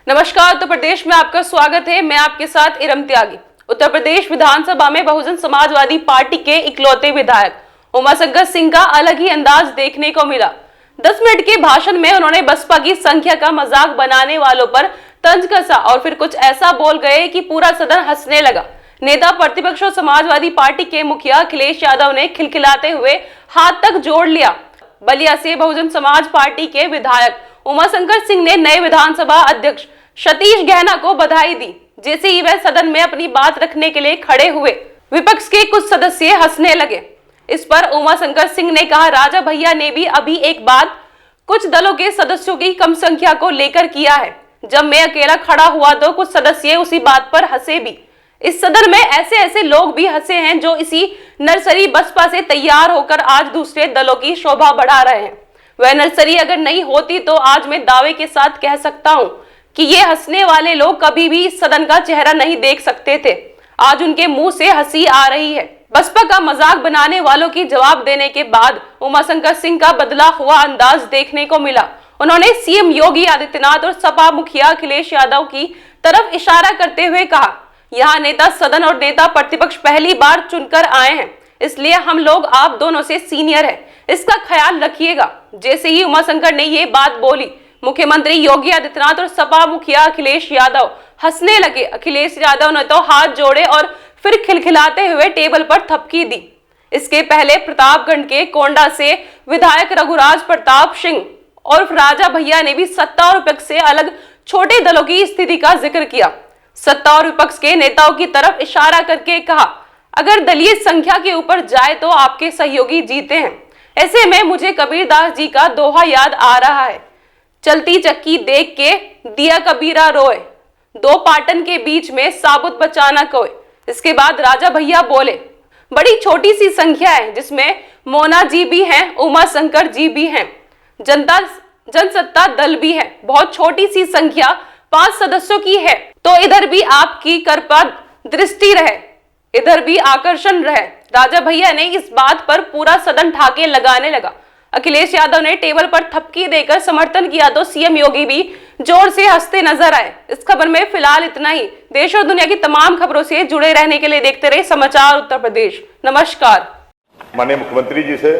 नमस्कार, उत्तर प्रदेश में आपका स्वागत है। मैं आपके साथ इरम त्यागी। उत्तर प्रदेश विधानसभा में बहुजन समाजवादी पार्टी के इकलौते विधायक उमाशंकर सिंह का अलग ही अंदाज देखने को मिला। 10 मिनट के भाषण में उन्होंने बसपा की संख्या का मजाक बनाने वालों पर तंज कसा और फिर कुछ ऐसा बोल गए कि पूरा सदन हंसने लगा। नेता प्रतिपक्ष और समाजवादी पार्टी के मुखिया अखिलेश यादव ने खिलखिलाते हुए हाथ तक जोड़ लिया। बलिया से बहुजन समाज पार्टी के विधायक उमाशंकर सिंह ने नए विधानसभा अध्यक्ष सतीश गहना को बधाई दी। जैसे ही वह सदन में अपनी बात रखने के लिए खड़े हुए, विपक्ष के कुछ सदस्य हंसने लगे। इस पर उमाशंकर सिंह ने कहा, राजा भैया ने भी अभी एक बात कुछ दलों के सदस्यों की कम संख्या को लेकर किया है। जब मैं अकेला खड़ा हुआ तो कुछ सदस्य उसी बात पर हंसे भी। इस सदन में ऐसे ऐसे लोग भी हंसे हैं जो इसी नर्सरी बसपा से तैयार होकर आज दूसरे दलों की शोभा बढ़ा रहे हैं। वह नर्सरी अगर नहीं होती तो आज मैं दावे के साथ कह सकता हूं कि ये हंसने वाले लोग कभी भी इस सदन का चेहरा नहीं देख सकते थे। आज उनके मुंह से हंसी आ रही है। बसपा का मजाक बनाने वालों की जवाब देने के बाद उमाशंकर सिंह का बदला हुआ अंदाज देखने को मिला। उन्होंने सीएम योगी आदित्यनाथ और सपा मुखिया अखिलेश यादव की तरफ इशारा करते हुए कहा, यहाँ नेता सदन और नेता प्रतिपक्ष पहली बार चुनकर आए हैं, इसलिए हम लोग आप दोनों से सीनियर हैं, इसका ख्याल रखिएगा। जैसे ही उमाशंकर ने ये बात बोली, मुख्यमंत्री योगी आदित्यनाथ और सपा मुखिया अखिलेश यादव हंसने लगे। अखिलेश यादव ने तो हाथ जोड़े और फिर खिलखिलाते हुए टेबल पर थपकी दी। इसके पहले प्रतापगढ़ के कोंडा से विधायक रघुराज प्रताप सिंह और राजा भैया ने भी सत्ता और विपक्ष से अलग छोटे दलों की स्थिति का जिक्र किया। सत्ता और विपक्ष के नेताओं की तरफ इशारा करके कहा, अगर दलीय संख्या के ऊपर जाए तो आपके सहयोगी जीते हैं। ऐसे में मुझे कबीरदास जी का दोहा याद आ रहा है, चलती चक्की देख के दिया कबीरा रोए, दो पाटन के बीच में साबुत बचाना कोई। इसके बाद राजा भैया बोले, बड़ी छोटी सी संख्या है जिसमें मोना जी भी हैं, उमाशंकर जी भी हैं, जनसत्ता दल भी है। बहुत छोटी सी संख्या 5 सदस्यों की है, तो इधर भी आपकी कृपा दृष्टि रहे, इधर भी आकर्षण रहे। राजा भैया ने इस बात पर पूरा सदन ठाके लगाने लगा। अखिलेश यादव ने टेबल पर थपकी देकर समर्थन किया तो सीएम योगी भी जोर से हंसते नजर आए। इस खबर में फिलहाल इतना ही। देश और दुनिया की तमाम खबरों से जुड़े रहने के लिए देखते रहे समाचार उत्तर प्रदेश। नमस्कार। माननीय मुख्यमंत्री जी से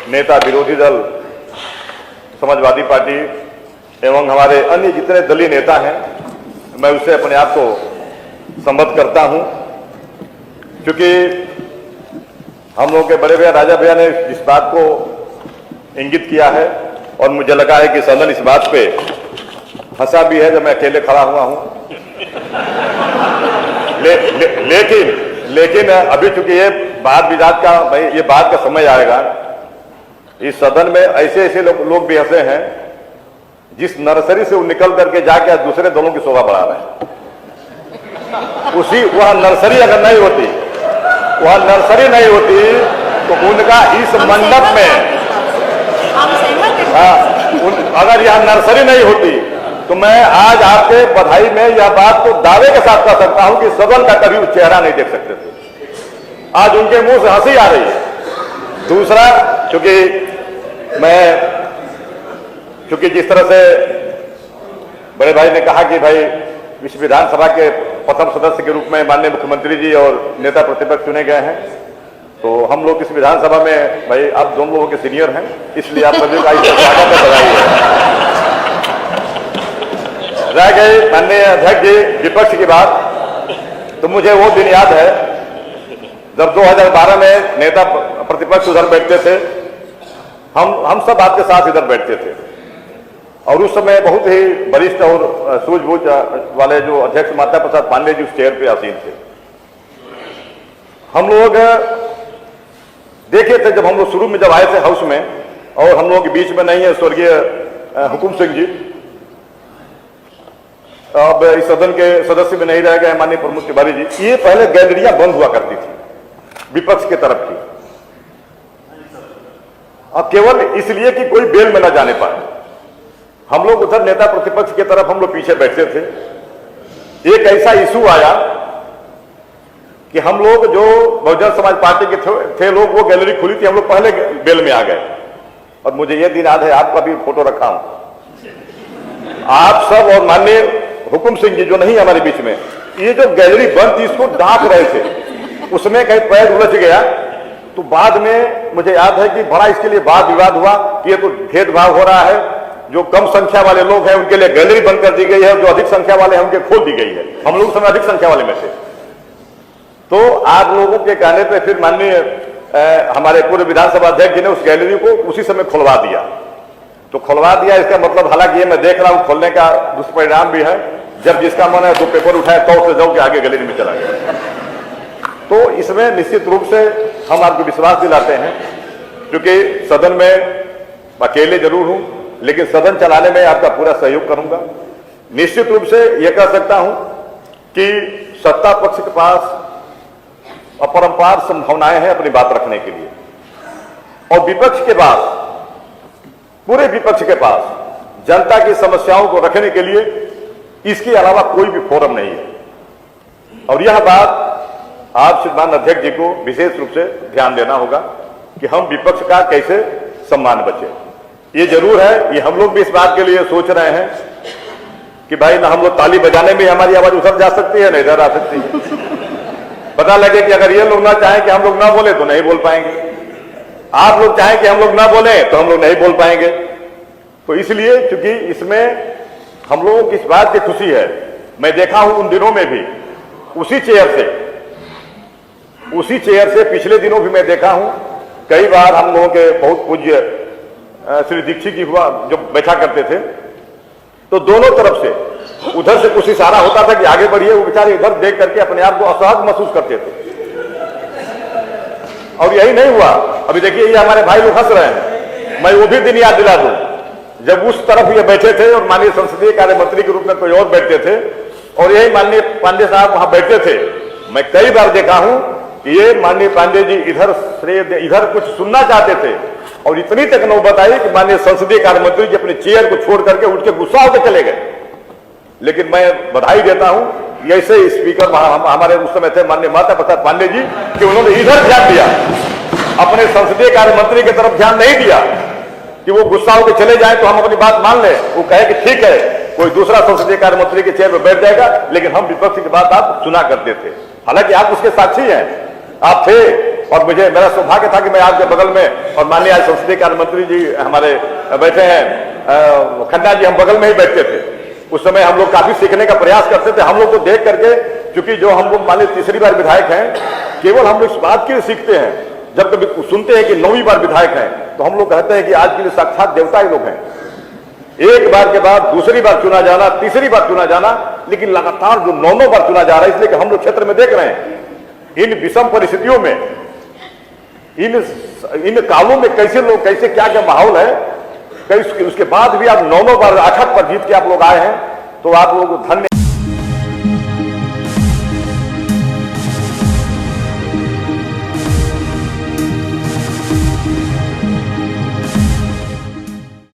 नेता विरोधी दल समाजवादी पार्टी एवं हमारे अन्य जितने दलीय नेता हैं, मैं उससे अपने आप को संबद्ध करता हूं, क्योंकि हम लोगों के बड़े भैया राजा भैया ने इस बात को इंगित किया है और मुझे लगा है कि सदन इस बात पे हंसा भी है जब मैं अकेले खड़ा हुआ हूं। लेकिन अभी चूंकि ये बात विवाद का ये बात का समय आएगा, इस सदन में ऐसे ऐसे लोग भी हंसे हैं जिस नर्सरी से वो निकल करके जाके आज दूसरे दलों की शोभा बढ़ा रहे हैं। वह नर्सरी अगर नहीं होती, वह नर्सरी नहीं होती तो उनका इस मंडप में अगर यह नर्सरी नहीं होती तो मैं आज आपके बधाई में यह बात को दावे के साथ कह सकता हूं कि सदन का कभी वो चेहरा नहीं देख सकते थे। आज उनके मुंह से हंसी आ रही है। दूसरा, क्योंकि जिस तरह से बड़े भाई ने कहा कि भाई इस विधानसभा के प्रथम सदस्य के रूप में माननीय मुख्यमंत्री जी और नेता प्रतिपक्ष चुने गए हैं, तो हम लोग इस विधानसभा में भाई आप दोनों लोगों के सीनियर हैं, इसलिए आप सभी का स्वागत है, बधाई है। रह गई माननीय अध्यक्ष जी विपक्ष की बात, तो मुझे वो दिन याद है जब 2012 में नेता प्रतिपक्ष उधर बैठते थे, हम सब आपके साथ इधर बैठते थे और उस समय बहुत ही वरिष्ठ और सूझबूझ वाले जो अध्यक्ष माता प्रसाद पांडे जी उस चेयर पे आसीन थे। हम लोग देखे थे जब हम लोग शुरू में जब आए थे हाउस में, और हम लोग के बीच में नहीं है स्वर्गीय हुकुम सिंह जी, अब इस सदन के सदस्य में नहीं रह गए माननीय प्रमोद तिवारी जी। ये पहले गैलरियां बंद हुआ करती थी विपक्ष की तरफ की, अब केवल इसलिए कि कोई बेल में न जाने पाए। हम लोग उधर नेता प्रतिपक्ष की तरफ हम लोग पीछे बैठे थे। एक ऐसा इशू आया कि हम लोग जो बहुजन समाज पार्टी के थे लोग, वो गैलरी खुली थी, हम लोग पहले बेल में आ गए। और मुझे ये दिन याद है, आपका भी फोटो रखा हूं, आप सब और माननीय हुकुम सिंह जी जो नहीं हमारे बीच में, ये जो गैलरी बंद थी इसको ढांक रहे थे, उसमें कहीं पैर उलझ गया। तो बाद में मुझे याद है कि बड़ा इसके लिए वाद विवाद हुआ कि ये तो भेदभाव हो रहा है, जो कम संख्या वाले लोग हैं उनके लिए गैलरी बंद कर दी गई है, जो अधिक संख्या वाले हैं उनके खोल दी गई है। हम लोग समय अधिक संख्या वाले में थे। तो आप लोगों के कहने पे फिर माननीय हमारे पूर्व विधानसभा अध्यक्ष जी ने उस गैलरी को उसी समय खुलवा दिया। तो खुलवा दिया इसका मतलब, हालांकि ये मैं देख रहा हूं खोलने का दुष्परिणाम भी है, जब जिसका मन है दो पेपर उठाए तो से जाओ के आगे गैलरी में चला गया। तो इसमें निश्चित रूप से हम आपको विश्वास दिलाते हैं, क्योंकि सदन में अकेले जरूर हूं लेकिन सदन चलाने में आपका पूरा सहयोग करूंगा। निश्चित रूप से यह कह सकता हूं कि सत्ता पक्ष के पास अपरंपार संभावनाएं हैं अपनी बात रखने के लिए, और विपक्ष के पास, पूरे विपक्ष के पास जनता की समस्याओं को रखने के लिए इसके अलावा कोई भी फोरम नहीं है। और यह बात आप श्रीमान अध्यक्ष जी को विशेष रूप से ध्यान देना होगा कि हम विपक्ष का कैसे सम्मान बचे। ये जरूर है, ये हम लोग भी इस बात के लिए सोच रहे हैं कि भाई ना हम लोग ताली बजाने में हमारी आवाज उधर जा सकती है ना इधर आ सकती है। पता लगे कि अगर ये लोग ना चाहें कि हम लोग ना बोले तो नहीं बोल पाएंगे, आप लोग चाहें कि हम लोग ना बोले तो हम लोग नहीं बोल पाएंगे। तो इसलिए चूंकि इसमें हम लोगों की इस बात की खुशी है, मैं देखा हूं उन दिनों में भी उसी चेयर से पिछले दिनों भी मैं देखा हूं कई बार हम लोगों के बहुत पूज्य श्री दीक्षित जी हुआ जब बैठा करते थे तो दोनों तरफ से उधर से कुछ इशारा होता था कि आगे बढ़िए, वो बेचारे इधर देख करके अपने आप को असहज महसूस करते थे। और यही नहीं हुआ, अभी देखिए ये हमारे भाई लोग हंस रहे हैं, मैं वो भी दिन याद दिला दूं जब उस तरफ ये बैठे थे और माननीय संसदीय कार्य मंत्री के रूप में कोई और बैठते थे और यही माननीय पांडे साहब वहां बैठते थे। मैं कई बार देखा हूं कि ये माननीय पांडे जी इधर कुछ सुनना चाहते थे और इतनी तक नौबत आई कि माननीय संसदीय कार्य मंत्री जी अपने चेयर को छोड़ करके उठ के गुस्सा होकर चले गए। लेकिन मैं बधाई देता हूं ऐसे स्पीकर हमारे उस समय थे माननीय माता प्रसाद पांडे जी कि उन्होंने इधर ध्यान दिया, अपने संसदीय कार्य मंत्री की तरफ ध्यान नहीं दिया कि वो गुस्सा होकर चले जाए तो हम अपनी बात मान लें। वो कहे कि ठीक है कोई दूसरा संसदीय कार्य मंत्री के चेयर पर बैठ जाएगा, लेकिन हम विपक्ष की बात आप सुना करते थे। हालांकि आप उसके साक्षी हैं, आप थे और मुझे मेरा सौभाग्य था कि मैं आपके बगल में, और माननीय आज संसदीय कार्य मंत्री जी हमारे बैठे हैं खन्ना जी, हम बगल में ही बैठते थे। उस समय हम लोग काफी सीखने का प्रयास करते थे। हम लोग को देख करके, क्योंकि जो हम लोग मान लीजिए तीसरी बार विधायक हैं, केवल हम लोग इस बात के लिए सीखते हैं जब कभी सुनते हैं कि 9वीं बार विधायक हैं तो हम लोग कहते हैं कि आज के लिए साक्षात देवता ही लोग हैं। एक बार के बाद दूसरी बार चुना जाना, तीसरी बार चुना जाना, लेकिन लगातार जो 9 बार चुना जा रहा है, इसलिए कि हम लोग क्षेत्र में देख रहे हैं इन विषम परिस्थितियों में, इन कालों में कैसे लोग, कैसे क्या क्या माहौल है, उसके बाद भी आप 9 बार 8 पर जीत के आप लोग आए हैं, तो आप लोग धन्य।